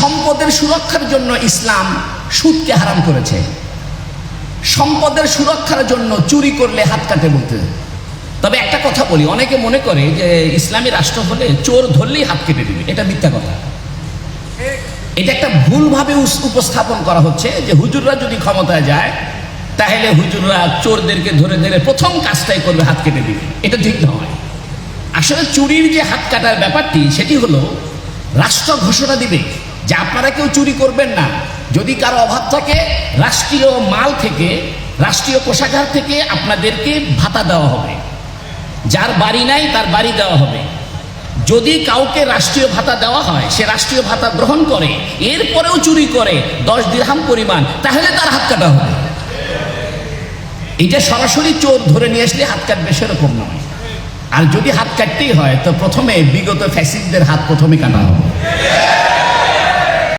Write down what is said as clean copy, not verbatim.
সম্পদের সুরক্ষার জন্য ইসলাম সুদকে হারাম করেছে। সম্পদের সুরক্ষার জন্য চুরি করলে হাত কাটে বলতে। তবে একটা কথা বলি, অনেকে মনে করে যে ইসলামী রাষ্ট্র হলে চোর ধরলেই হাত কেটে দিবে। এটা মিথ্যা কথা। এটা একটা ভুলভাবে উপস্থাপন করা হচ্ছে যে হুজুররা যদি ক্ষমতায় যায় তাহলে হুজুররা চোরদেরকে ধরে ধরে প্রথম কাজটাই করবে, হাত কেটে দিবে। এটা ঠিক নয়। আসলে চুরির যে হাত কাটার ব্যাপারটি, সেটি হলো রাষ্ট্র ঘোষণা দিবে যে আপনারা কেউ চুরি করবেন না। যদি কারো অভাব থাকে, রাষ্ট্রীয় মাল থেকে, রাষ্ট্রীয় কোষাগার থেকে আপনাদেরকে ভাতা দেওয়া হবে। যার বাড়ি নাই তার বাড়ি দেওয়া হবে। যদি কাউকে রাষ্ট্রীয় ভাতা দেওয়া হয়, সে রাষ্ট্রীয় ভাতা গ্রহণ করে, এরপরেও চুরি করে 10 দিরহাম পরিমাণ, তাহলে তার হাত কাটা হবে। এটা সরাসরি চোর ধরে নিয়ে আসলে হাত কাটবে সেরকম নয়। আর যদি হাত কাটতেই হয় তো প্রথমে বিগত ফ্যাসিস্টদের হাত প্রথমে কাটা হবে।